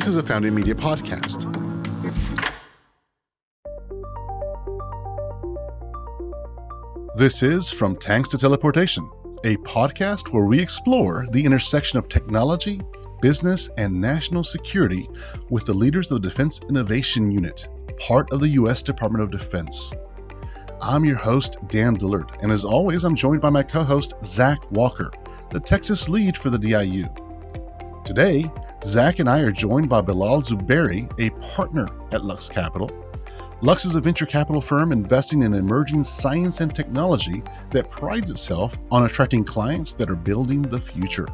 This is a Founding Media podcast. This is From Tanks to Teleportation, a podcast where we explore the intersection of technology, business, and national security with the leaders of the Defense Innovation Unit, part of the U.S. Department of Defense. I'm your host, Dan Dillard, and as always, I'm joined by my co-host, Zach Walker, the Texas lead for the DIU. Today, Zach and I are joined by Bilal Zuberi, a partner at Lux Capital. Lux is a venture capital firm investing in emerging science and technology that prides itself on attracting clients that are building the future.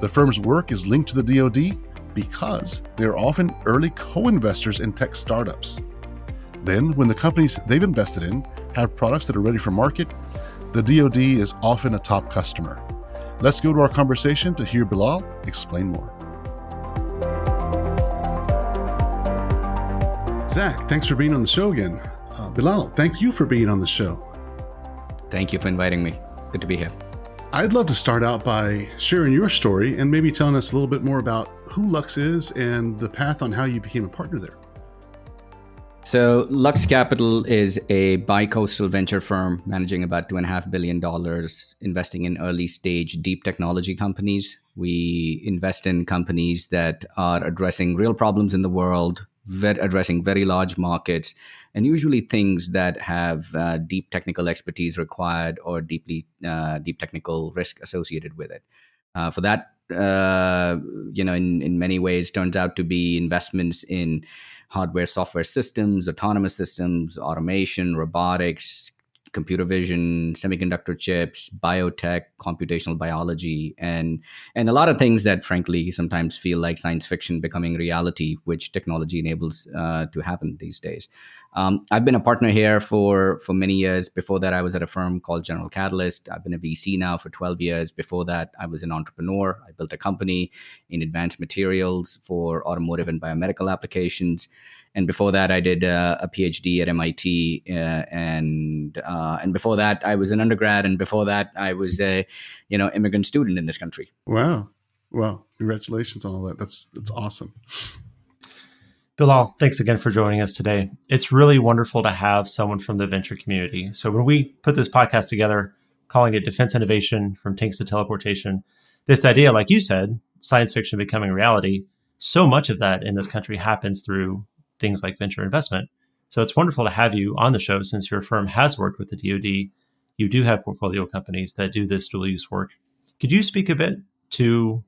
The firm's work is linked to the DoD because they are often early co-investors in tech startups. Then, when the companies they've invested in have products that are ready for market, the DoD is often a top customer. Let's go to our conversation to hear Bilal explain more. Zach, thanks for being on the show again. Bilal, thank you for being on the show. Thank you for inviting me. Good to be here. I'd love to start out by sharing your story and maybe telling us a little bit more about who Lux is and the path on how you became a partner there. So Lux Capital is a bi-coastal venture firm managing about $2.5 billion, investing in early stage deep technology companies. We invest in companies that are addressing real problems in the world, addressing very large markets, and usually things that have deep technical expertise required or deep technical risk associated with it. For that, in many ways, turns out to be investments in hardware, software systems, autonomous systems, automation, robotics, computer vision, semiconductor chips, biotech, computational biology, and a lot of things that, frankly, sometimes feel like science fiction becoming reality, which technology enables to happen these days. I've been a partner here for many years. Before that, I was at a firm called General Catalyst. I've been a VC now for 12 years. Before that, I was an entrepreneur. I built a company in advanced materials for automotive and biomedical applications. And before that, I did a PhD at MIT, and before that, I was an undergrad, and before that, I was a immigrant student in this country. Wow, congratulations on all that. That's awesome. Bilal, thanks again for joining us today. It's really wonderful to have someone from the venture community. So when we put this podcast together, calling it Defense Innovation from Tanks to Teleportation, this idea, like you said, science fiction becoming reality, so much of that in this country happens through things like venture investment. So it's wonderful to have you on the show since your firm has worked with the DoD. You do have portfolio companies that do this dual use work. Could you speak a bit to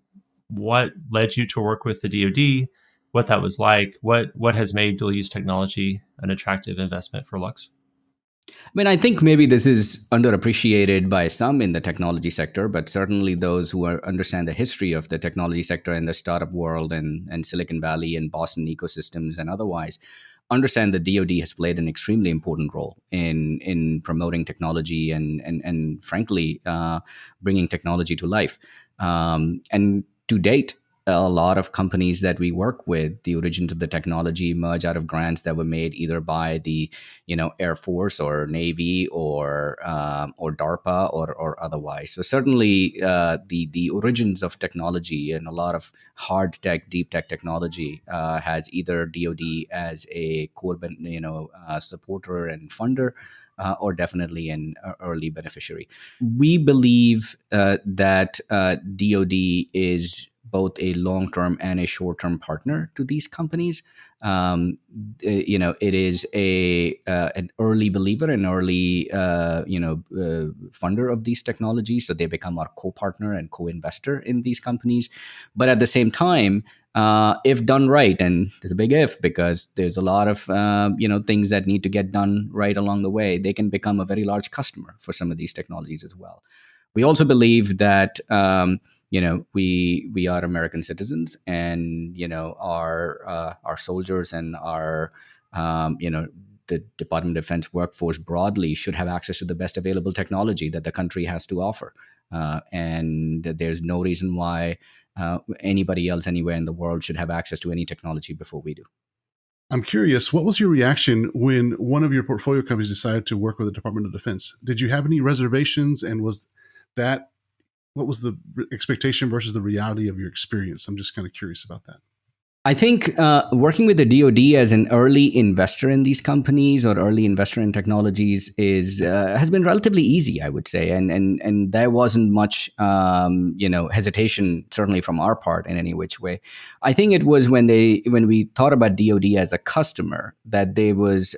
what led you to work with the DoD, what that was like, what has made dual use technology an attractive investment for Lux? I mean, I think maybe this is underappreciated by some in the technology sector, but certainly those who understand the history of the technology sector and the startup world and Silicon Valley and Boston ecosystems and otherwise understand the DoD has played an extremely important role in promoting technology and frankly, bringing technology to life. And to date, a lot of companies that we work with, the origins of the technology emerge out of grants that were made either by the, Air Force or Navy or DARPA or otherwise. So certainly the origins of technology and a lot of hard tech, deep tech technology has either DoD as a core, supporter and funder, or definitely an early beneficiary. We believe that DoD is both a long-term and a short-term partner to these companies. It is an early believer, an early funder of these technologies, so they become our co-partner and co-investor in these companies. But at the same time, if done right, and there's a big if because there's a lot of things that need to get done right along the way, they can become a very large customer for some of these technologies as well. We also believe that we are American citizens, and our soldiers and our the Department of Defense workforce broadly should have access to the best available technology that the country has to offer, and there's no reason why anybody else anywhere in the world should have access to any technology before we do. I'm curious, what was your reaction when one of your portfolio companies decided to work with the Department of Defense? Did you have any reservations, and what was the expectation versus the reality of your experience? I'm just kind of curious about that. I think working with the DoD as an early investor in these companies or early investor in technologies is has been relatively easy, I would say, and there wasn't much hesitation, certainly from our part in any which way. I think it was when we thought about DoD as a customer that there was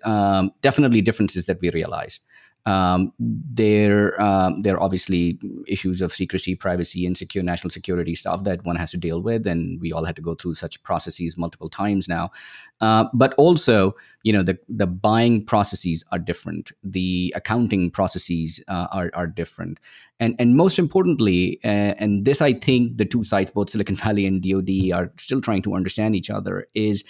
definitely differences that we realized. There are obviously issues of secrecy, privacy, and secure national security stuff that one has to deal with, and we all had to go through such processes multiple times now. But also, the buying processes are different, the accounting processes are different, and most importantly, and this I think the two sides, both Silicon Valley and DoD, are still trying to understand each other is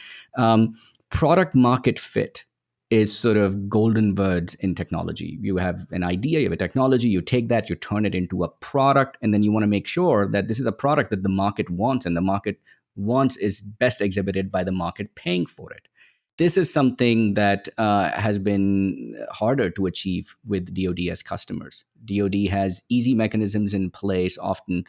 product market fit is sort of golden words in technology. You have an idea, you have a technology, you take that, you turn it into a product, and then you want to make sure that this is a product that the market wants, and the market wants is best exhibited by the market paying for it. This is something that has been harder to achieve with DoD as customers. DoD has easy mechanisms in place, often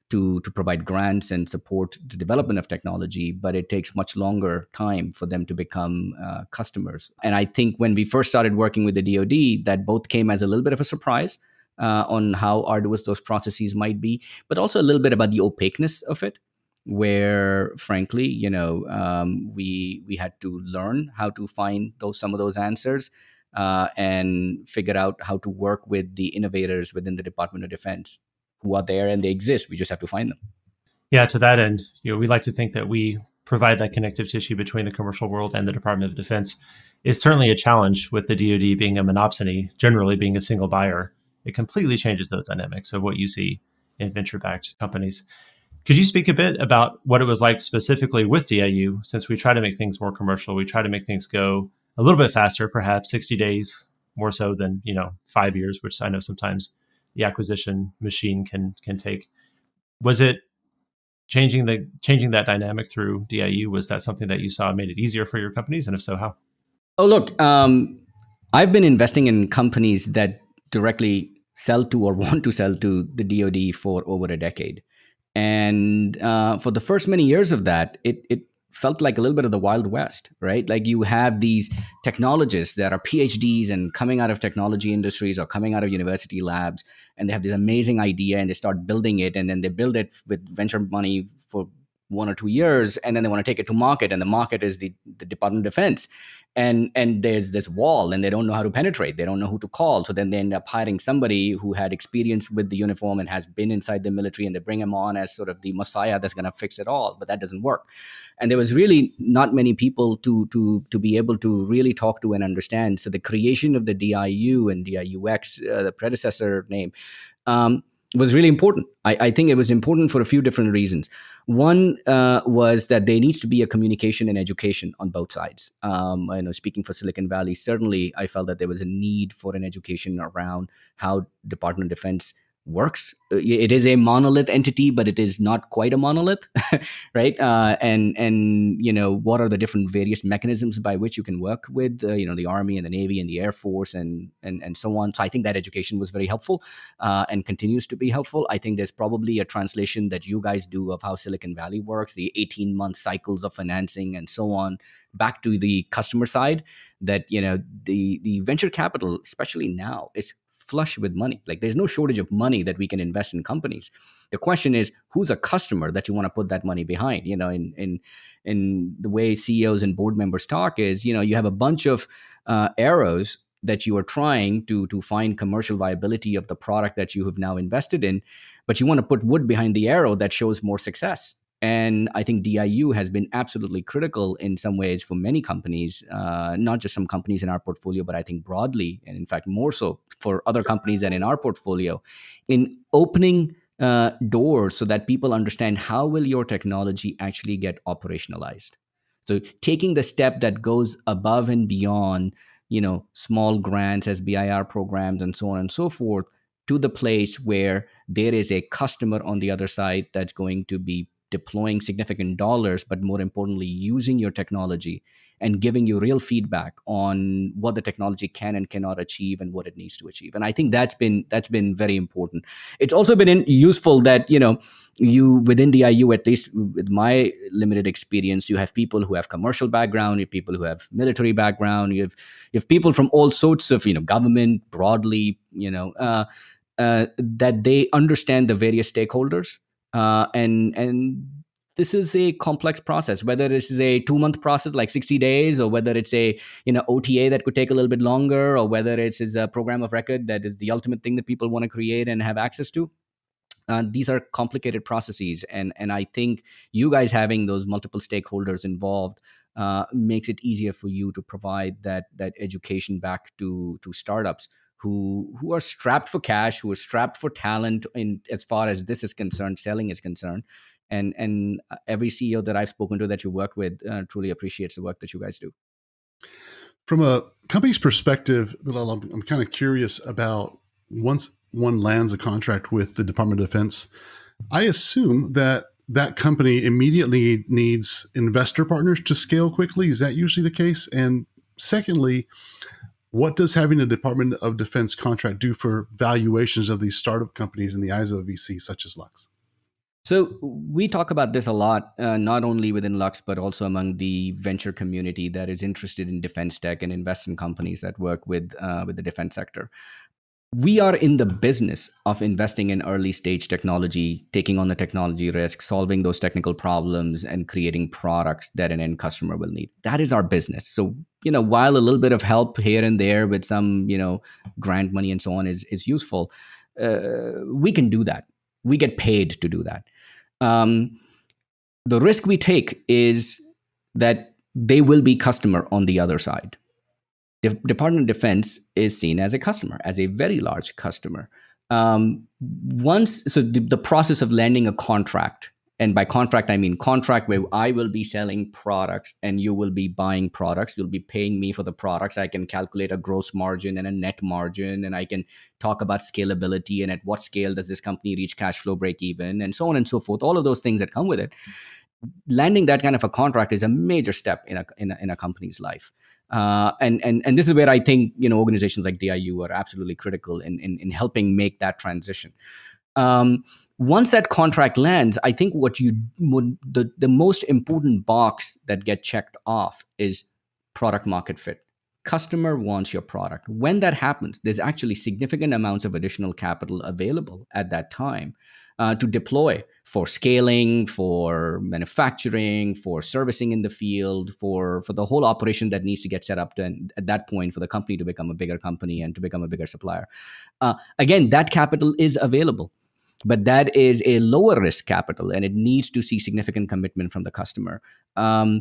to provide grants and support the development of technology, but it takes much longer time for them to become customers. And I think when we first started working with the DoD, that both came as a little bit of a surprise on how arduous those processes might be, but also a little bit about the opaqueness of it, where frankly, we had to learn how to find some of those answers and figure out how to work with the innovators within the Department of Defense who are there, and they exist. We just have to find them. Yeah, to that end, we like to think that we provide that connective tissue between the commercial world and the Department of Defense. It's certainly a challenge with the DoD being a monopsony, generally being a single buyer. It completely changes those dynamics of what you see in venture-backed companies. Could you speak a bit about what it was like specifically with DIU, since we try to make things more commercial, we try to make things go a little bit faster, perhaps 60 days more so than 5 years, which I know sometimes the acquisition machine can take. Was it changing that dynamic through DIU? Was that something that you saw made it easier for your companies, and if so, how? Oh, look, I've been investing in companies that directly sell to or want to sell to the DoD for over a decade. And for the first many years of that, it felt like a little bit of the Wild West, right? Like you have these technologists that are PhDs and coming out of technology industries or coming out of university labs, and they have this amazing idea and they start building it, and then they build it with venture money for 1 or 2 years, and then they want to take it to market, and the market is the Department of Defense. And there's this wall, and they don't know how to penetrate. They don't know who to call. So then they end up hiring somebody who had experience with the uniform and has been inside the military, and they bring him on as sort of the messiah that's going to fix it all. But that doesn't work. And there was really not many people to be able to really talk to and understand. So the creation of the DIU and DIUX, the predecessor name, was really important. I think it was important for a few different reasons. One was that there needs to be a communication and education on both sides. Speaking for Silicon Valley, certainly I felt that there was a need for an education around how Department of Defense works. It is a monolith entity, but it is not quite a monolith, right? And what are the different various mechanisms by which you can work with the Army and the Navy and the Air Force and so on. So I think that education was very helpful and continues to be helpful. I think there's probably a translation that you guys do of how Silicon Valley works, the 18-month cycles of financing and so on, back to the customer side, that the venture capital, especially now, is flush with money. Like there's no shortage of money that we can invest in companies. The question is, who's a customer that you want to put that money behind? In the way CEOs and board members talk is, you have a bunch of arrows that you are trying to find commercial viability of the product that you have now invested in, but you want to put wood behind the arrow that shows more success. And I think DIU has been absolutely critical in some ways for many companies, not just some companies in our portfolio, but I think broadly, and in fact more so for other companies than in our portfolio, in opening doors so that people understand how will your technology actually get operationalized. So taking the step that goes above and beyond, small grants, SBIR programs, and so on and so forth, to the place where there is a customer on the other side that's going to be deploying significant dollars, but more importantly, using your technology and giving you real feedback on what the technology can and cannot achieve and what it needs to achieve. And I think that's been very important. It's also been useful that you within DIU, at least with my limited experience, you have people who have commercial background, you have people who have military background, you have people from all sorts of government broadly, that they understand the various stakeholders, and this is a complex process, whether this is a 2-month process like 60 days, or whether it's a OTA that could take a little bit longer, or whether it's a program of record that is the ultimate thing that people want to create and have access to. These are complicated processes, and I think you guys having those multiple stakeholders involved makes it easier for you to provide that education back to startups who are strapped for cash, who are strapped for talent in as far as this is concerned, selling is concerned. And every CEO that I've spoken to that you work with truly appreciates the work that you guys do. From a company's perspective, Bilal, I'm kind of curious about once one lands a contract with the Department of Defense, I assume that that company immediately needs investor partners to scale quickly. Is that usually the case? And secondly, what does having a Department of Defense contract do for valuations of these startup companies in the eyes of a VC such as Lux? So we talk about this a lot, not only within Lux, but also among the venture community that is interested in defense tech and invest in companies that work with the defense sector. We are in the business of investing in early stage technology, taking on the technology risk, solving those technical problems, and creating products that an end customer will need. That is our business. So, while a little bit of help here and there with some, grant money and so on is useful, we can do that. We get paid to do that. The risk we take is that they will be customer on the other side. The Department of Defense is seen as a customer, as a very large customer. The process of landing a contract, and by contract, I mean contract where I will be selling products and you will be buying products. You'll be paying me for the products. I can calculate a gross margin and a net margin, and I can talk about scalability and at what scale does this company reach cash flow break even, and so on and so forth. All of those things that come with it. Landing that kind of a contract is a major step in a company's life. And this is where I think organizations like DIU are absolutely critical in helping make that transition. Once that contract lands, I think the most important box that get checked off is product market fit. Customer wants your product. When that happens, there's actually significant amounts of additional capital available at that time to deploy for scaling, for manufacturing, for servicing in the field, for the whole operation that needs to get set up at that point for the company to become a bigger company and to become a bigger supplier. Again, that capital is available, but that is a lower risk capital, and it needs to see significant commitment from the customer. I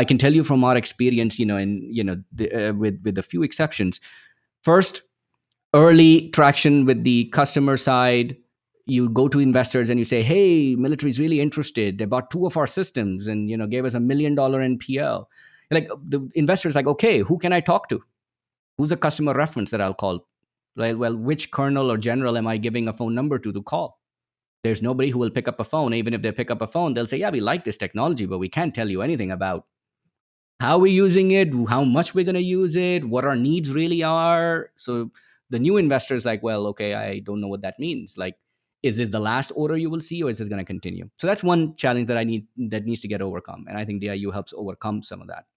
can tell you from our experience, with a few exceptions. First, early traction with the customer side. You go to investors and you say, hey, military is really interested. They bought 2 of our systems and, gave us $1 million NPL. Like the investor's like, okay, who can I talk to? Who's a customer reference that I'll call? Like, well, which colonel or general am I giving a phone number to call? There's nobody who will pick up a phone. Even if they pick up a phone, they'll say, yeah, we like this technology, but we can't tell you anything about how we're using it, how much we're going to use it, what our needs really are. So the new investor's like, well, okay, I don't know what that means. Like, is this the last order you will see, or is this going to continue? So that's one challenge that needs to get overcome. And I think DIU helps overcome some of that.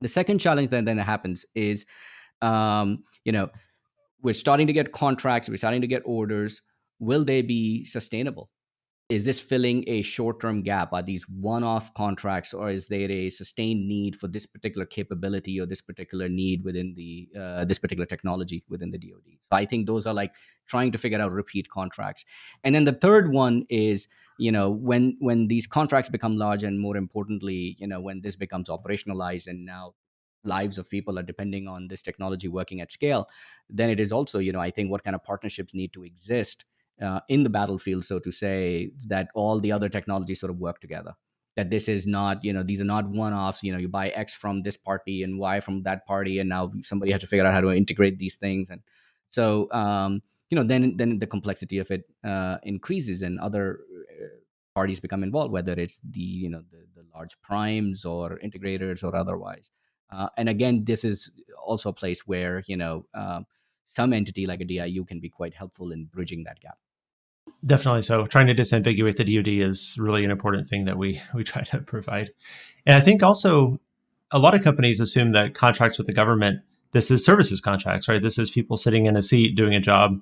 The second challenge that then happens is, we're starting to get contracts, we're starting to get orders. Will they be sustainable? Is this filling a short-term gap? Are these one-off contracts, or is there a sustained need for this particular capability or this particular need within the this particular technology within the DoD? So I think those are like trying to figure out repeat contracts. And then the third one is, when these contracts become large, and more importantly, when this becomes operationalized and now lives of people are depending on this technology working at scale, then it is also, I think what kind of partnerships need to exist in the battlefield, so to say, that all the other technologies sort of work together. That this is not, these are not one-offs. You buy X from this party and Y from that party, and now somebody has to figure out how to integrate these things. And so, then the complexity of it increases, and other parties become involved, whether it's the large primes or integrators or otherwise. And again, this is also a place where some entity like a DIU can be quite helpful in bridging that gap. Definitely so. Trying to disambiguate the DoD is really an important thing that we try to provide. And I think also a lot of companies assume that contracts with the government, this is services contracts, right? This is people sitting in a seat doing a job,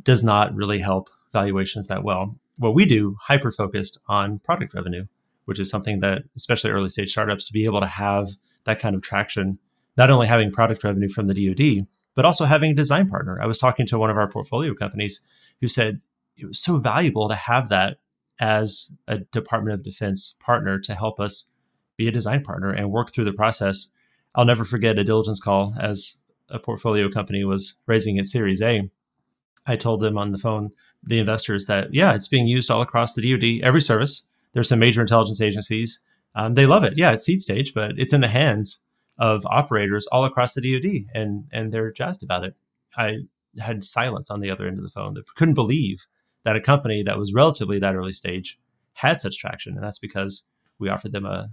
does not really help valuations that well. What we do, hyper focused on product revenue, which is something that especially early stage startups, to be able to have that kind of traction, not only having product revenue from the DoD, but also having a design partner. I was talking to one of our portfolio companies who said it was so valuable to have that as a Department of Defense partner to help us be a design partner and work through the process. I'll never forget a diligence call as a portfolio company was raising its Series A. I told them on the phone, the investors, that, yeah, it's being used all across the DoD, every service. There's some major intelligence agencies. They love it. Yeah, it's seed stage, but it's in the hands of operators all across the DoD, and they're jazzed about it. I had silence on the other end of the phone. That couldn't believe that a company that was relatively that early stage had such traction. And that's because we offered them a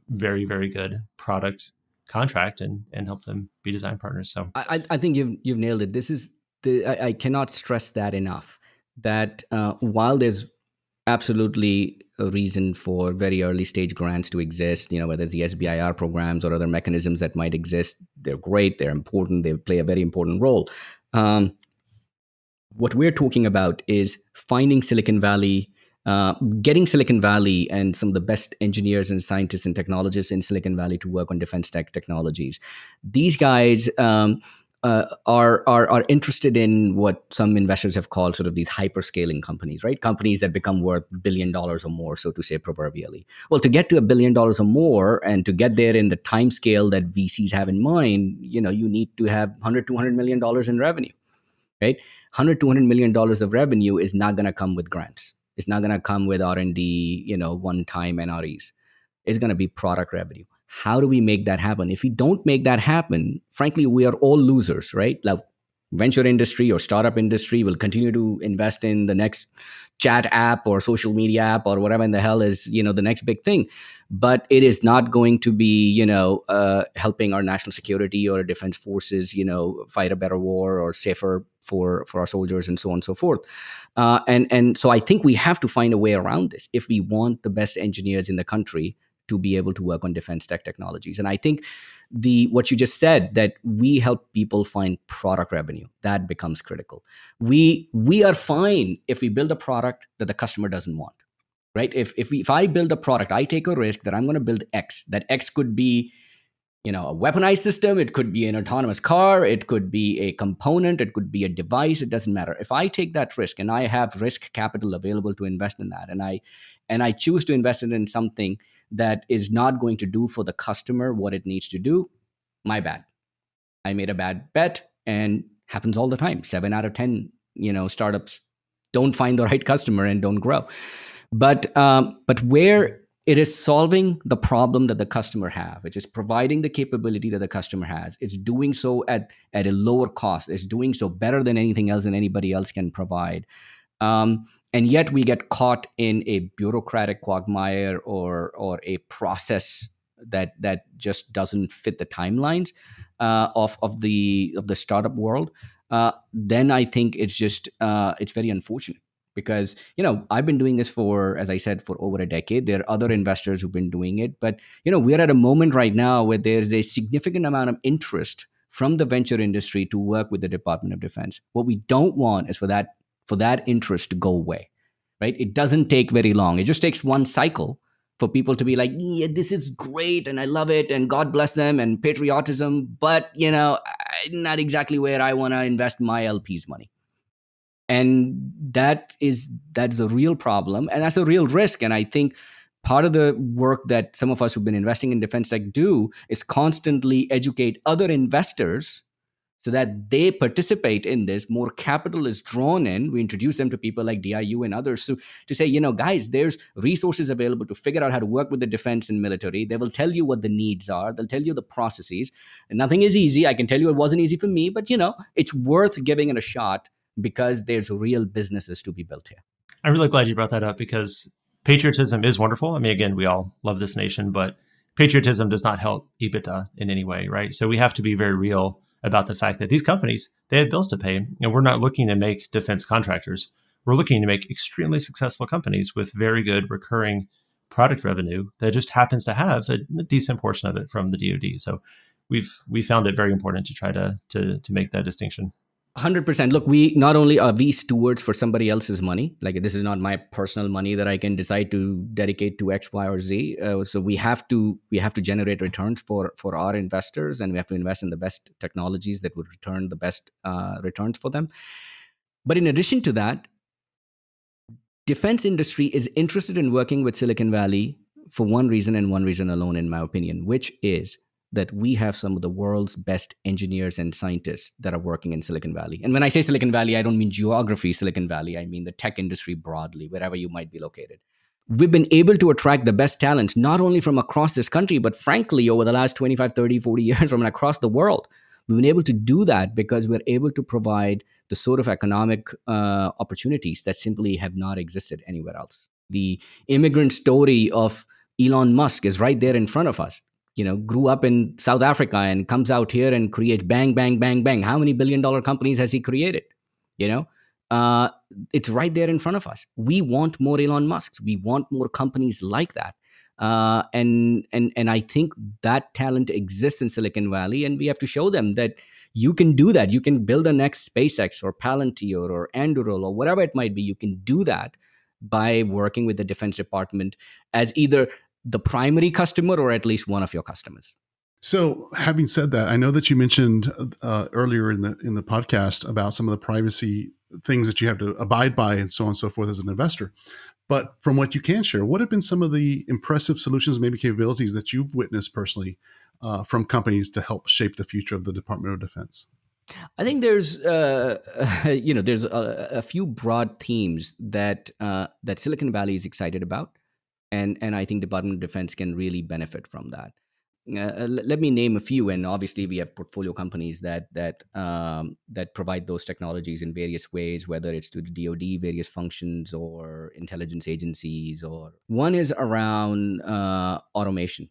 very, very good product contract and helped them be design partners. So I think you've nailed it. This is I cannot stress that enough, that while there's absolutely a reason for very early stage grants to exist, whether it's the SBIR programs or other mechanisms that might exist, they're great, they're important, they play a very important role. What we're talking about is finding Silicon Valley, getting Silicon Valley and some of the best engineers and scientists and technologists in Silicon Valley to work on defense tech technologies. These guys are interested in what some investors have called sort of these hyperscaling companies, right? Companies that become worth $1 billion or more, so to say, proverbially. Well, to get to $1 billion or more and to get there in the time scale that VCs have in mind, you need to have $100-200 million in revenue, right? $100-200 million of revenue is not going to come with grants. It's not going to come with R&D, one-time NREs. It's going to be product revenue. How do we make that happen? If we don't make that happen, frankly, we are all losers, right? Like venture industry or startup industry will continue to invest in the next chat app or social media app or whatever in the hell is, the next big thing. But it is not going to be, helping our national security or defense forces, fight a better war or safer for our soldiers and so on and so forth. And so I think we have to find a way around this if we want the best engineers in the country to be able to work on defense tech technologies. And I think what you just said, that we help people find product revenue, that becomes critical. We are fine if we build a product that the customer doesn't want, right? If I build a product, I take a risk that I'm going to build X. That X could be, a weaponized system. It could be an autonomous car. It could be a component. It could be a device. It doesn't matter. If I take that risk and I have risk capital available to invest in that, and I choose to invest it in something that is not going to do for the customer what it needs to do, my bad. I made a bad bet, and happens all the time. 7 out of 10, startups don't find the right customer and don't grow. But where it is solving the problem that the customer have, which is providing the capability that the customer has, it's doing so at a lower cost. It's doing so better than anything else and anybody else can provide. And yet we get caught in a bureaucratic quagmire or a process that just doesn't fit the timelines of the startup world. Then I think it's just it's very unfortunate, because I've been doing this for, as I said, for over a decade. There are other investors who've been doing it, but we're at a moment right now where there's a significant amount of interest from the venture industry to work with the Department of Defense. What we don't want is for that interest to go away, right? It doesn't take very long. It just takes one cycle for people to be like, yeah, this is great and I love it and God bless them and patriotism, but not exactly where I want to invest my LP's money. And that's a real problem, and that's a real risk. And I think part of the work that some of us who've been investing in defense tech do is constantly educate other investors so that they participate in this. More capital is drawn in. We introduce them to people like DIU and others to say, guys, there's resources available to figure out how to work with the defense and military. They will tell you what the needs are. They'll tell you the processes. And nothing is easy. I can tell you it wasn't easy for me, but it's worth giving it a shot, because there's real businesses to be built here. I'm really glad you brought that up, because patriotism is wonderful. I mean, again, we all love this nation, but patriotism does not help EBITDA in any way, right? So we have to be very real about the fact that these companies, they have bills to pay, and we're not looking to make defense contractors. We're looking to make extremely successful companies with very good recurring product revenue that just happens to have a decent portion of it from the DoD. So we found it very important to try to make that distinction. 100%. Look, we not only are we stewards for somebody else's money, like this is not my personal money that I can decide to dedicate to X, Y, or Z. So we have to generate returns for our investors, and we have to invest in the best technologies that would return the best returns for them. But in addition to that, defense industry is interested in working with Silicon Valley for one reason and one reason alone, in my opinion, which is that we have some of the world's best engineers and scientists that are working in Silicon Valley. And when I say Silicon Valley, I don't mean geography Silicon Valley. I mean the tech industry broadly, wherever you might be located. We've been able to attract the best talents, not only from across this country, but frankly, over the last 25, 30, 40 years from across the world. We've been able to do that because we're able to provide the sort of economic opportunities that simply have not existed anywhere else. The immigrant story of Elon Musk is right there in front of us. Grew up in South Africa and comes out here and creates bang, bang, bang, bang. How many billion-dollar companies has he created? It's right there in front of us. We want more Elon Musks. We want more companies like that. And I think that talent exists in Silicon Valley, and we have to show them that you can do that. You can build the next SpaceX or Palantir or Anduril or whatever it might be. You can do that by working with the Defense Department as either the primary customer or at least one of your customers. So, having said that, I know that you mentioned earlier in the podcast about some of the privacy things that you have to abide by and so on and so forth as an investor. But from what you can share, what have been some of the impressive solutions, maybe capabilities that you've witnessed personally from companies to help shape the future of the Department of Defense? I think there's there's a few broad themes that Silicon Valley is excited about. And I think Department of Defense can really benefit from that. Let me name a few, and obviously we have portfolio companies that provide those technologies in various ways, whether it's to the DoD, various functions, or intelligence agencies. Or one is around automation.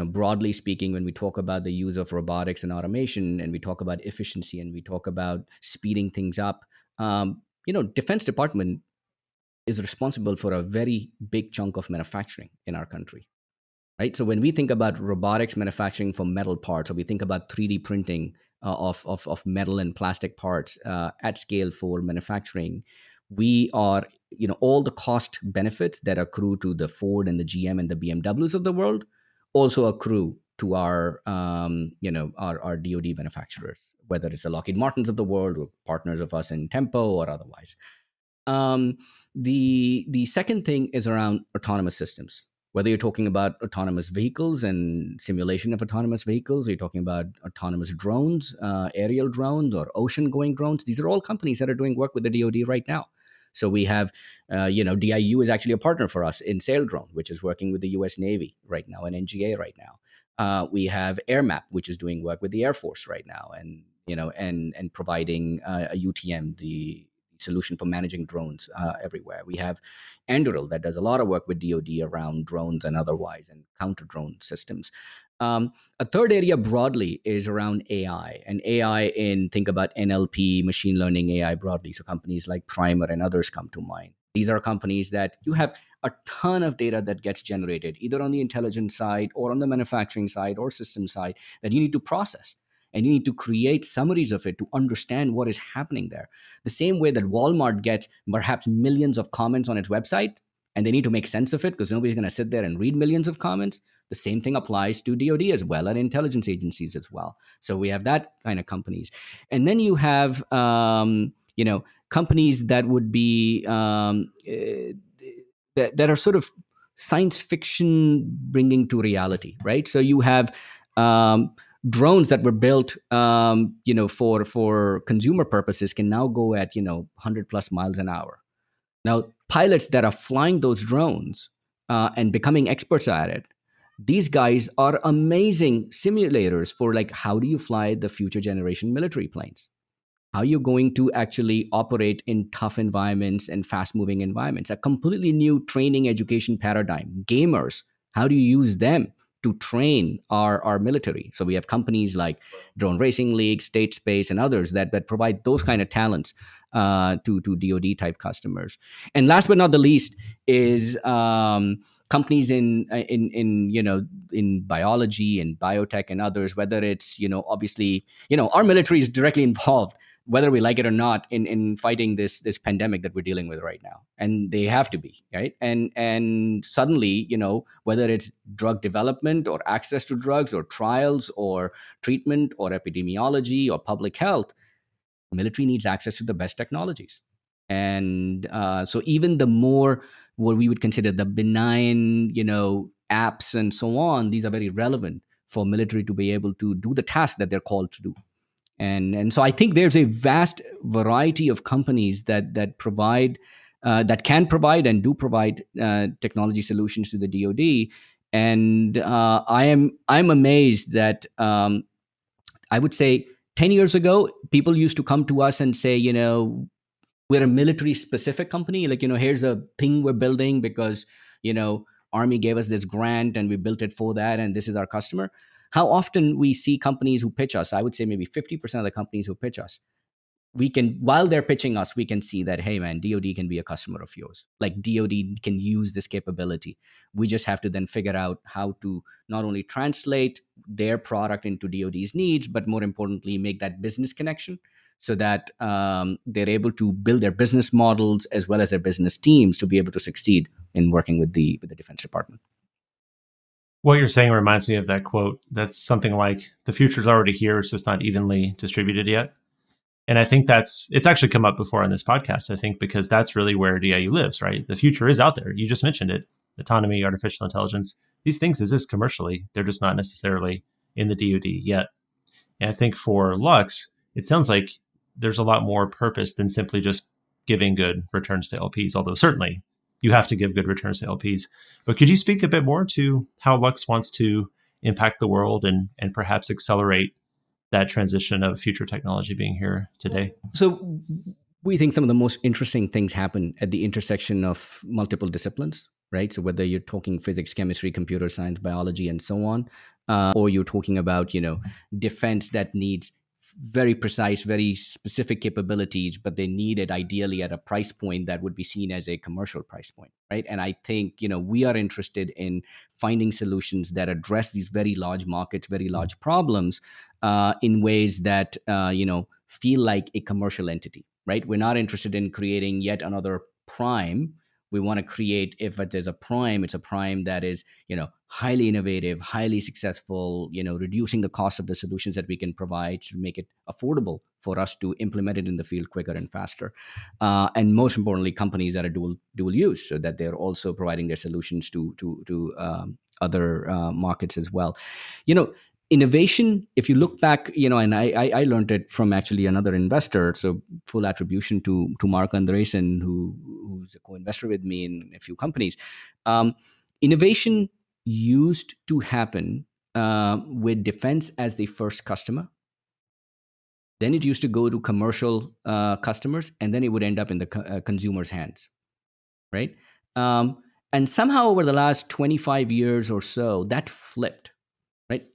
Broadly speaking, when we talk about the use of robotics and automation, and we talk about efficiency, and we talk about speeding things up, Defense Department is responsible for a very big chunk of manufacturing in our country, right? So when we think about robotics manufacturing for metal parts, or we think about 3D printing of metal and plastic parts at scale for manufacturing, we are, all the cost benefits that accrue to the Ford and the GM and the BMWs of the world also accrue to our DoD manufacturers, whether it's the Lockheed Martins of the world or partners of us in Tempo or otherwise. The second thing is around autonomous systems. Whether you're talking about autonomous vehicles and simulation of autonomous vehicles, or you're talking about autonomous drones, aerial drones, or ocean-going drones, these are all companies that are doing work with the DoD right now. So we have, DIU is actually a partner for us in Saildrone, which is working with the U.S. Navy right now, and NGA right now. We have AirMap, which is doing work with the Air Force right now, and providing a UTM, the solution for managing drones everywhere. We have Anduril that does a lot of work with DoD around drones and otherwise, and counter-drone systems. A third area broadly is around AI, and AI think about NLP, machine learning AI broadly. So companies like Primer and others come to mind. These are companies that you have a ton of data that gets generated either on the intelligence side or on the manufacturing side or system side that you need to process. And you need to create summaries of it to understand what is happening there. The same way that Walmart gets perhaps millions of comments on its website, and they need to make sense of it because nobody's going to sit there and read millions of comments. The same thing applies to DoD as well, and intelligence agencies as well. So we have that kind of companies. And then you have, companies that would be, that are sort of science fiction bringing to reality, right? So you have, drones that were built, for consumer purposes can now go at, 100 plus miles an hour. Now, pilots that are flying those drones and becoming experts at it, these guys are amazing simulators for how do you fly the future generation military planes? how you're going to actually operate in tough environments and fast moving environments, a completely new training education paradigm. Gamers, how do you use them to train our military? So we have companies like Drone Racing League, State Space, and others that provide those kind of talents to DoD type customers. And last but not the least is companies in biology and biotech and others, whether it's obviously our military is directly involved, whether we like it or not, in fighting this pandemic that we're dealing with right now, and they have to be, right. And suddenly, whether it's drug development or access to drugs or trials or treatment or epidemiology or public health, military needs access to the best technologies. And so even the more what we would consider the benign, apps and so on, these are very relevant for military to be able to do the task that they're called to do. And so I think there's a vast variety of companies that provide that can provide and do provide technology solutions to the DoD. And I'm amazed that I would say 10 years ago, people used to come to us and say, we're a military specific company. Like, here's a thing we're building because, Army gave us this grant and we built it for that. And this is our customer. How often we see companies who pitch us, I would say maybe 50% of the companies who pitch us, while they're pitching us, we can see that, hey man, DoD can be a customer of yours. Like DoD can use this capability. We just have to then figure out how to not only translate their product into DoD's needs, but more importantly, make that business connection so that they're able to build their business models as well as their business teams to be able to succeed in working with the Defense Department. What you're saying reminds me of that quote. That's something like, the future's already here, it's just not evenly distributed yet. And I think it's actually come up before on this podcast, I think, because that's really where DIU lives, right? The future is out there. You just mentioned it. Autonomy, artificial intelligence, these things exist commercially. They're just not necessarily in the DoD yet. And I think for Lux, it sounds like there's a lot more purpose than simply just giving good returns to LPs, although certainly you have to give good returns to LPs. But could you speak a bit more to how Lux wants to impact the world and perhaps accelerate that transition of future technology being here today? So we think some of the most interesting things happen at the intersection of multiple disciplines, right? So whether you're talking physics, chemistry, computer science, biology, and so on, or you're talking about, defense that needs very precise, very specific capabilities, but they need it ideally at a price point that would be seen as a commercial price point, right? And I think, we are interested in finding solutions that address these very large markets, very large problems in ways that, feel like a commercial entity, right? We're not interested in creating yet another prime. We want to create, if there's a prime, it's a prime that is, highly innovative, highly successful, reducing the cost of the solutions that we can provide to make it affordable for us to implement it in the field quicker and faster. And most importantly, companies that are dual use, so that they're also providing their solutions to other markets as well. Innovation, if you look back, and I learned it from actually another investor, so full attribution to Mark Andresen, who's a co-investor with me in a few companies. Innovation used to happen with defense as the first customer. Then it used to go to commercial customers, and then it would end up in the consumer's hands, right? And somehow over the last 25 years or so, that flipped, right?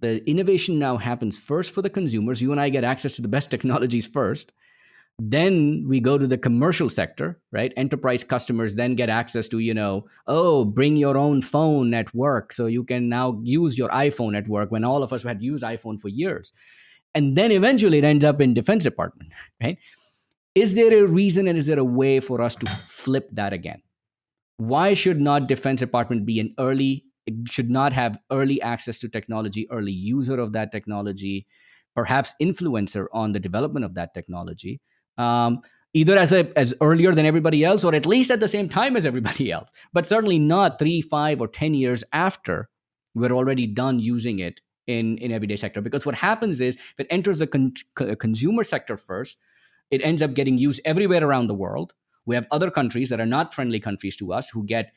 The innovation now happens first for the consumers. You and I get access to the best technologies first. Then we go to the commercial sector, right? Enterprise customers then get access to, bring your own phone at work. So you can now use your iPhone at work, when all of us had used iPhone for years. And then eventually it ends up in Defense Department, right? Is there a reason and is there a way for us to flip that again? Why should not Defense Department be should not have early access to technology, early user of that technology, perhaps influencer on the development of that technology, either as earlier than everybody else, or at least at the same time as everybody else, but certainly not 3, 5, or 10 years after we're already done using it in everyday sector. Because what happens is, if it enters the consumer sector first, it ends up getting used everywhere around the world. We have other countries that are not friendly countries to us who get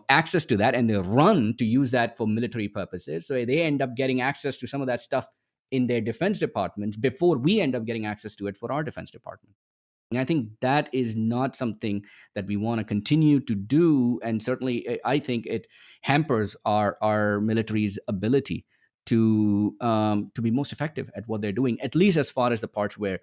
access to that, and they run to use that for military purposes. So they end up getting access to some of that stuff in their defense departments before we end up getting access to it for our defense department. And I think that is not something that we want to continue to do. And certainly, I think it hampers our military's ability to be most effective at what they're doing, at least as far as the parts where,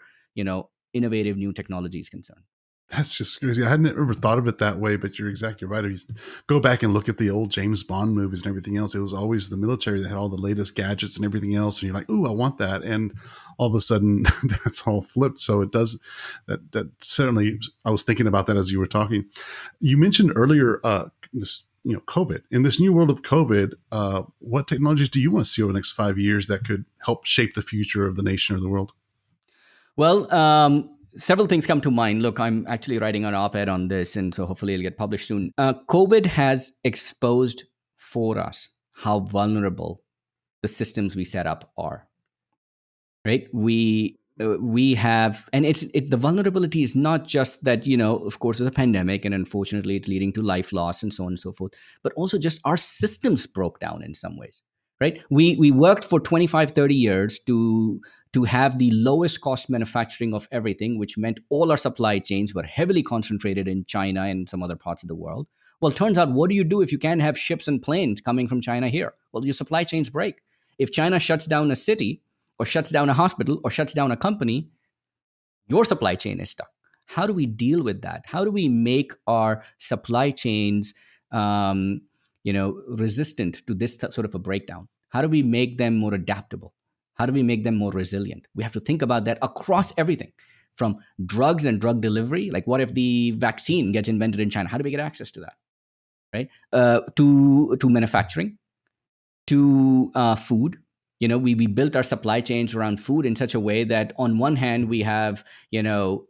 innovative new technology is concerned. That's just crazy. I hadn't ever thought of it that way, but you're exactly right. If you go back and look at the old James Bond movies and everything else, it was always the military that had all the latest gadgets and everything else. And you're like, ooh, I want that. And all of a sudden that's all flipped. So it does that certainly, I was thinking about that as you were talking. You mentioned earlier, this, COVID. In this new world of COVID, what technologies do you want to see over the next 5 years that could help shape the future of the nation or the world? Well, several things come to mind. Look, I'm actually writing an op-ed on this, and so hopefully it'll get published soon. COVID has exposed for us how vulnerable the systems we set up are. Right? We have, and the vulnerability is not just that, of course, there's a pandemic, and unfortunately, it's leading to life loss and so on and so forth, but also just our systems broke down in some ways. Right? We worked for 25, 30 years to have the lowest cost manufacturing of everything, which meant all our supply chains were heavily concentrated in China and some other parts of the world. Well, it turns out, what do you do if you can't have ships and planes coming from China here? Well, your supply chains break. If China shuts down a city or shuts down a hospital or shuts down a company, your supply chain is stuck. How do we deal with that? How do we make our supply chains resistant to this sort of a breakdown? How do we make them more adaptable? How do we make them more resilient? We have to think about that across everything, from drugs and drug delivery. Like, what if the vaccine gets invented in China? How do we get access to that? Right? To manufacturing, to food. We built our supply chains around food in such a way that on one hand, we have,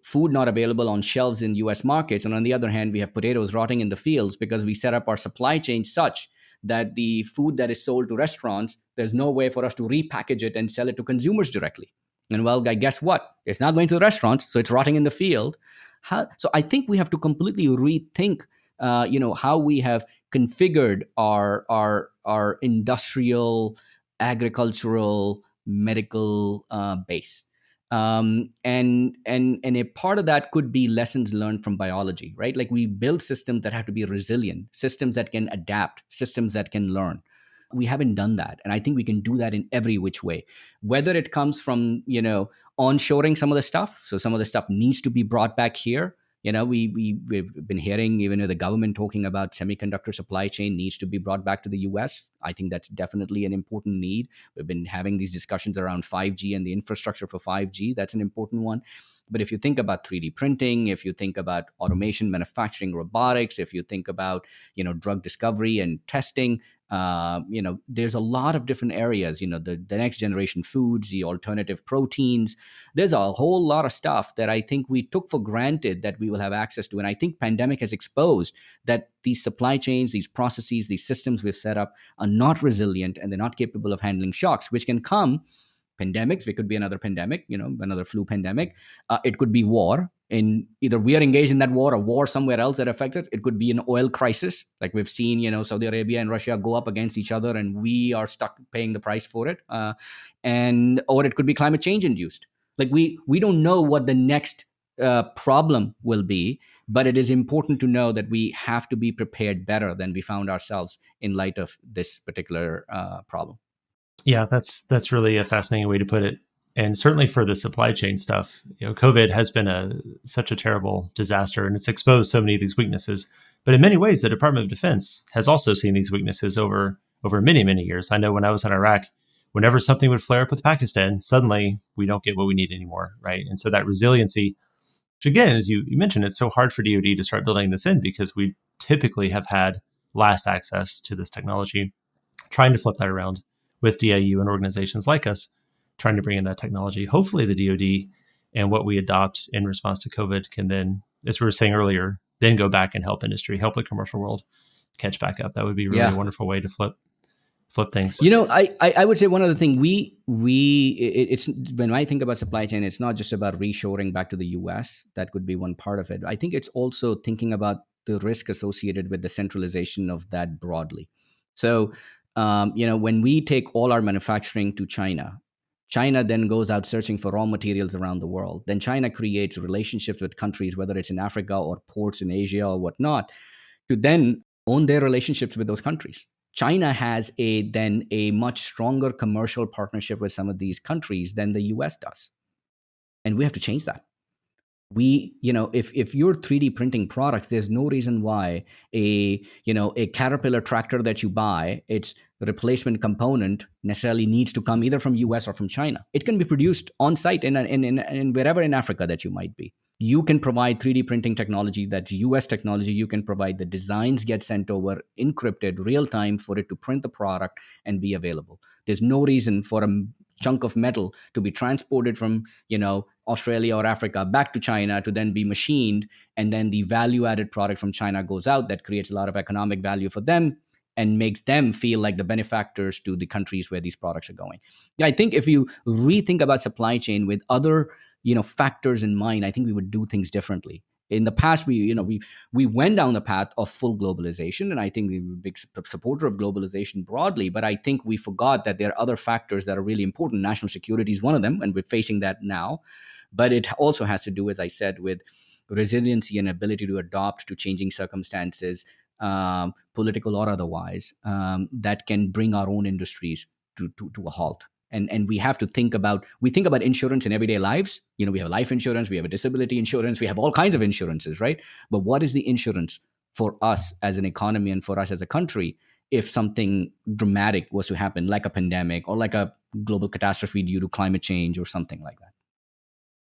food not available on shelves in US markets. And on the other hand, we have potatoes rotting in the fields because we set up our supply chain such that the food that is sold to restaurants, there's no way for us to repackage it and sell it to consumers directly. And well, guess what? It's not going to the restaurants, so it's rotting in the field. So I think we have to completely rethink, how we have configured our industrial, agricultural, medical base. And a part of that could be lessons learned from biology, right? Like, we build systems that have to be resilient, systems that can adapt, systems that can learn. We haven't done that. And I think we can do that in every which way, whether it comes from, onshoring some of the stuff. So some of the stuff needs to be brought back here. We've been hearing even the government talking about semiconductor supply chain needs to be brought back to the US. I think that's definitely an important need. We've been having these discussions around 5G and the infrastructure for 5G. That's an important one. But if you think about 3D printing, if you think about automation, manufacturing, robotics, if you think about, drug discovery and testing, there's a lot of different areas, the next generation foods, the alternative proteins. There's a whole lot of stuff that I think we took for granted that we will have access to. And I think pandemic has exposed that these supply chains, these processes, these systems we've set up are not resilient, and they're not capable of handling shocks, which can come. Pandemics, it could be another pandemic, another flu pandemic. It could be war. In either we are engaged in that war or war somewhere else that affects it. It could be an oil crisis, like we've seen, Saudi Arabia and Russia go up against each other, and we are stuck paying the price for it. Or it could be climate change induced. Like, we don't know what the next problem will be, but it is important to know that we have to be prepared better than we found ourselves in light of this particular problem. Yeah, that's really a fascinating way to put it. And certainly for the supply chain stuff, COVID has been such a terrible disaster, and it's exposed so many of these weaknesses. But in many ways, the Department of Defense has also seen these weaknesses over many, many years. I know when I was in Iraq, whenever something would flare up with Pakistan, suddenly we don't get what we need anymore, right? And so that resiliency, which again, as you mentioned, it's so hard for DoD to start building this in because we typically have had last access to this technology. Trying to flip that around with DIU and organizations like us, trying to bring in that technology. Hopefully the DoD and what we adopt in response to COVID can then, as we were saying earlier, then go back and help industry, help the commercial world catch back up. That would be really a wonderful way to flip things. I would say one other thing, it's when I think about supply chain, it's not just about reshoring back to the US. That could be one part of it. I think it's also thinking about the risk associated with the centralization of that broadly. So, when we take all our manufacturing to China China then goes out searching for raw materials around the world. Then China creates relationships with countries, whether it's in Africa or ports in Asia or whatnot, to then own their relationships with those countries. China has then a much stronger commercial partnership with some of these countries than the US does. And we have to change that. If you're 3D printing products, there's no reason why a Caterpillar tractor that you buy, its replacement component necessarily needs to come either from US or from China. It can be produced on site in wherever in Africa that you might be. You can provide 3D printing technology that's US technology. You can provide the designs get sent over encrypted real time for it to print the product and be available. There's no reason for a chunk of metal to be transported from Australia or Africa back to China to then be machined, and then the value added product from China goes out that creates a lot of economic value for them and makes them feel like the benefactors to the countries where these products are going. I think if you rethink about supply chain with other factors in mind, I think we would do things differently. In the past, we went down the path of full globalization, and I think we were a big supporter of globalization broadly. But I think we forgot that there are other factors that are really important. National security is one of them, and we're facing that now. But it also has to do, as I said, with resiliency and ability to adapt to changing circumstances, political or otherwise, that can bring our own industries to a halt. And we have to think about insurance in everyday lives. We have life insurance, we have a disability insurance, we have all kinds of insurances, right? But what is the insurance for us as an economy and for us as a country if something dramatic was to happen, like a pandemic or like a global catastrophe due to climate change or something like that?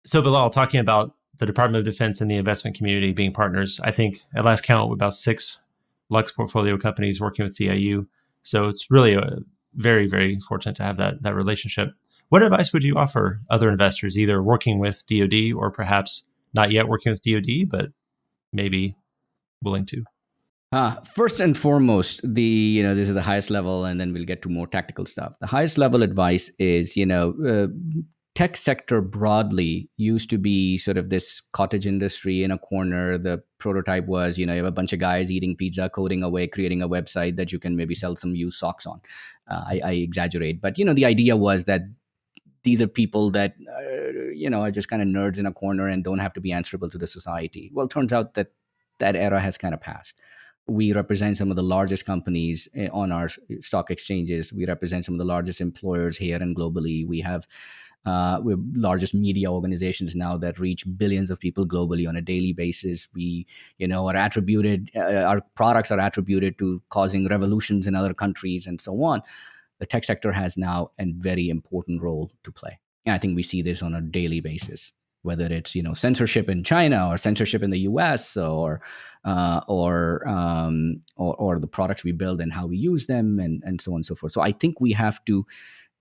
So Bilal, talking about the Department of Defense and the investment community being partners, I think at last count, about 6 Lux portfolio companies working with DIU. So it's really very, very fortunate to have that relationship. What advice would you offer other investors, either working with DoD or perhaps not yet working with DoD, but maybe willing to? First and foremost, this is the highest level, and then we'll get to more tactical stuff. The highest level advice is, tech sector broadly used to be sort of this cottage industry in a corner. The prototype was, you have a bunch of guys eating pizza, coding away, creating a website that you can maybe sell some used socks on. I exaggerate. But, the idea was that these are people that, are just kind of nerds in a corner and don't have to be answerable to the society. Well, it turns out that era has kind of passed. We represent some of the largest companies on our stock exchanges. We represent some of the largest employers here and globally. We're largest media organizations now that reach billions of people globally on a daily basis. We, are attributed, our products are attributed to causing revolutions in other countries and so on. The tech sector has now a very important role to play. And I think we see this on a daily basis, whether it's, censorship in China or censorship in the US or the products we build and how we use them and so on and so forth. So I think we have to,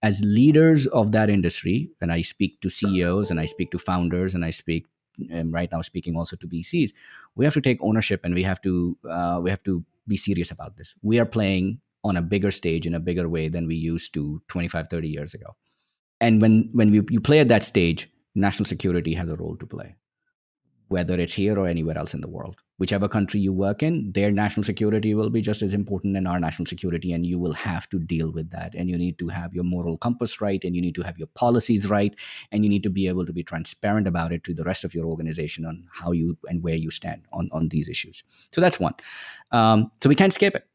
as leaders of that industry, and I speak to CEOs and I speak to founders and I'm right now speaking also to VCs, we have to take ownership and we have to be serious about this. We are playing on a bigger stage in a bigger way than we used to 25, 30 years ago. And when you play at that stage, national security has a role to play, whether it's here or anywhere else in the world. Whichever country you work in, their national security will be just as important than our national security, and you will have to deal with that. And you need to have your moral compass right, and you need to have your policies right, and you need to be able to be transparent about it to the rest of your organization on how you and where you stand on these issues. So that's one. So we can't skip it.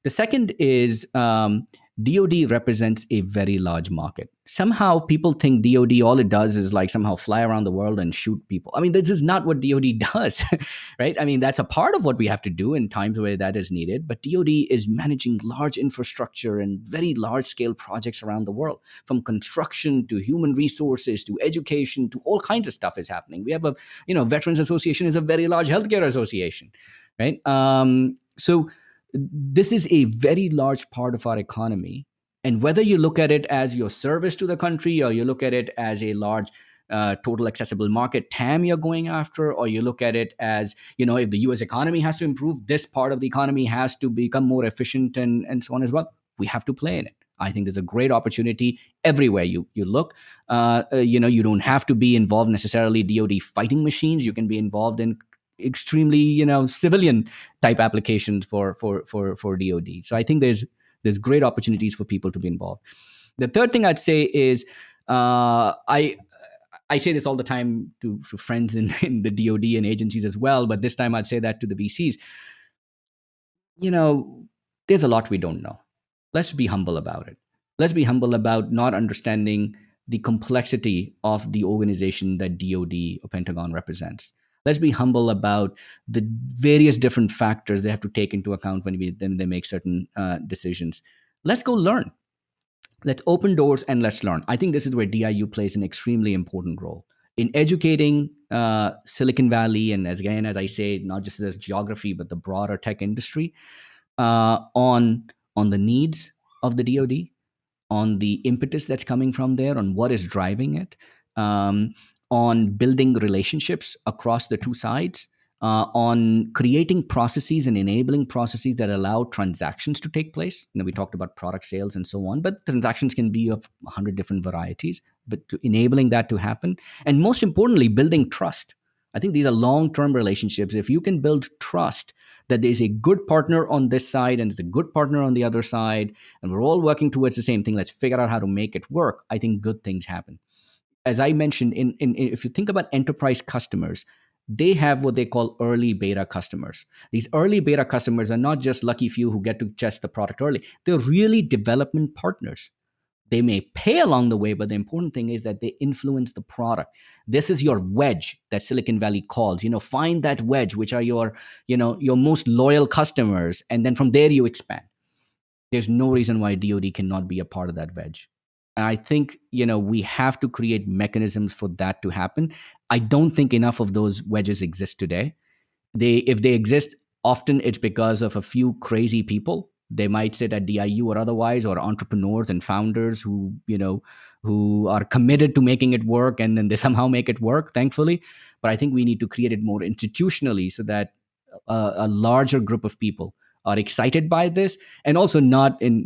The second is DoD represents a very large market. Somehow people think DoD, all it does is like somehow fly around the world and shoot people. I mean, this is not what DoD does, right? I mean, that's a part of what we have to do in times where that is needed. But DoD is managing large infrastructure and very large scale projects around the world, from construction to human resources to education to all kinds of stuff is happening. We have Veterans Association is a very large healthcare association, right? So this is a very large part of our economy. And whether you look at it as your service to the country, or you look at it as a large total accessible market TAM you're going after, or you look at it as, if the US economy has to improve, this part of the economy has to become more efficient and so on as well, we have to play in it. I think there's a great opportunity everywhere you look. You don't have to be involved necessarily DoD fighting machines. You can be involved in extremely, civilian type applications for DoD. So I think there's great opportunities for people to be involved. The third thing I'd say is I say this all the time to friends in the DoD and agencies as well, but this time I'd say that to the VCs. There's a lot we don't know. Let's be humble about it. Let's be humble about not understanding the complexity of the organization that DoD or Pentagon represents. Let's be humble about the various different factors they have to take into account when they make certain decisions. Let's go learn. Let's open doors and let's learn. I think this is where DIU plays an extremely important role in educating Silicon Valley, and as I say, not just the geography, but the broader tech industry on the needs of the DoD, on the impetus that's coming from there, on what is driving it, on building relationships across the two sides, on creating processes and enabling processes that allow transactions to take place. We talked about product sales and so on, but transactions can be of 100 different varieties, but enabling that to happen. And most importantly, building trust. I think these are long-term relationships. If you can build trust that there's a good partner on this side and there's a good partner on the other side, and we're all working towards the same thing, let's figure out how to make it work, I think good things happen. As I mentioned, if you think about enterprise customers, they have what they call early beta customers. These early beta customers are not just lucky few who get to test the product early. They're really development partners. They may pay along the way, but the important thing is that they influence the product. This is your wedge that Silicon Valley calls. Find that wedge, which are your most loyal customers, and then from there you expand. There's no reason why DoD cannot be a part of that wedge. And I think, we have to create mechanisms for that to happen. I don't think enough of those wedges exist today. If they exist, often it's because of a few crazy people. They might sit at DIU or otherwise, or entrepreneurs and founders who are committed to making it work, and then they somehow make it work, thankfully. But I think we need to create it more institutionally so that a larger group of people are excited by this, and also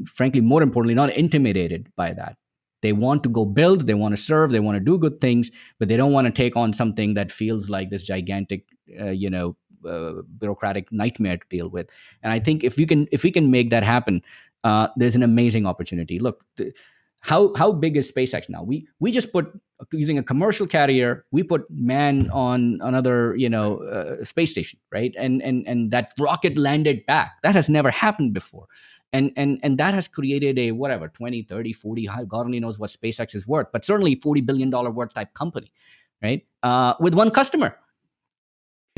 frankly, more importantly, not intimidated by that. They want to go build, they want to serve, they want to do good things, but they don't want to take on something that feels like this gigantic, bureaucratic nightmare to deal with. And I think if we can make that happen, there's an amazing opportunity. Look, how big is SpaceX now? We just put, using a commercial carrier, we put man on another space station, right? And that rocket landed back. That has never happened before. And that has created a 20, 30, 40, God only knows what SpaceX is worth, but certainly $40 billion worth type company, right? With one customer.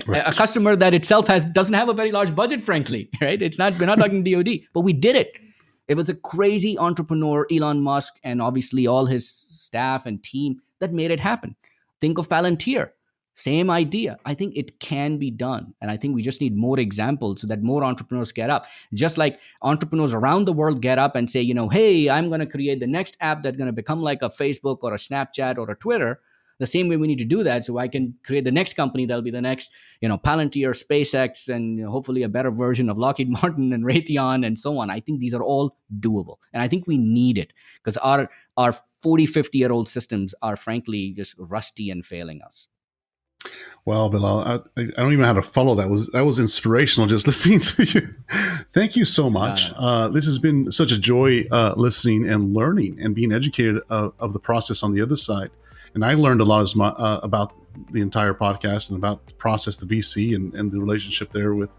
Right. A customer that itself doesn't have a very large budget, frankly, right? We're not talking DoD, but we did it. It was a crazy entrepreneur, Elon Musk, and obviously all his staff and team that made it happen. Think of Palantir. Same idea. I think it can be done. And I think we just need more examples so that more entrepreneurs get up. Just like entrepreneurs around the world get up and say, hey, I'm going to create the next app that's going to become like a Facebook or a Snapchat or a Twitter. The same way we need to do that so I can create the next company that'll be the next, Palantir, SpaceX, and hopefully a better version of Lockheed Martin and Raytheon and so on. I think these are all doable. And I think we need it because our 40, 50-year-old systems are frankly just rusty and failing us. Well, Bilal, I don't even know how to follow that. That was inspirational just listening to you. Thank you so much. This has been such a joy listening and learning and being educated of the process on the other side. And I learned a lot about the entire podcast and about the process, the VC and the relationship there with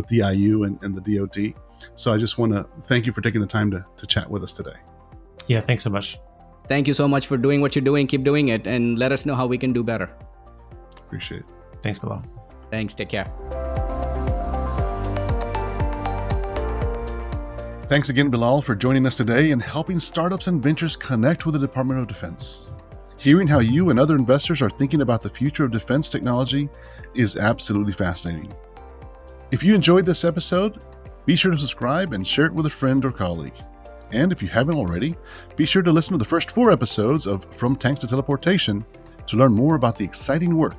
DIU and the DoD. So I just want to thank you for taking the time to chat with us today. Yeah, thanks so much. Thank you so much for doing what you're doing. Keep doing it and let us know how we can do better. Appreciate it. Thanks, Bilal. Thanks. Take care. Thanks again, Bilal, for joining us today and helping startups and ventures connect with the Department of Defense. Hearing how you and other investors are thinking about the future of defense technology is absolutely fascinating. If you enjoyed this episode, be sure to subscribe and share it with a friend or colleague. And if you haven't already, be sure to listen to the first 4 episodes of From Tanks to Teleportation to learn more about the exciting work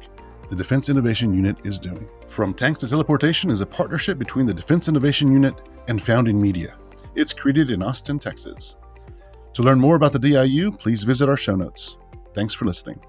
the Defense Innovation Unit is doing. From Tanks to Teleportation is a partnership between the Defense Innovation Unit and Founding Media. It's created in Austin, Texas. To learn more about the DIU, please visit our show notes. Thanks for listening.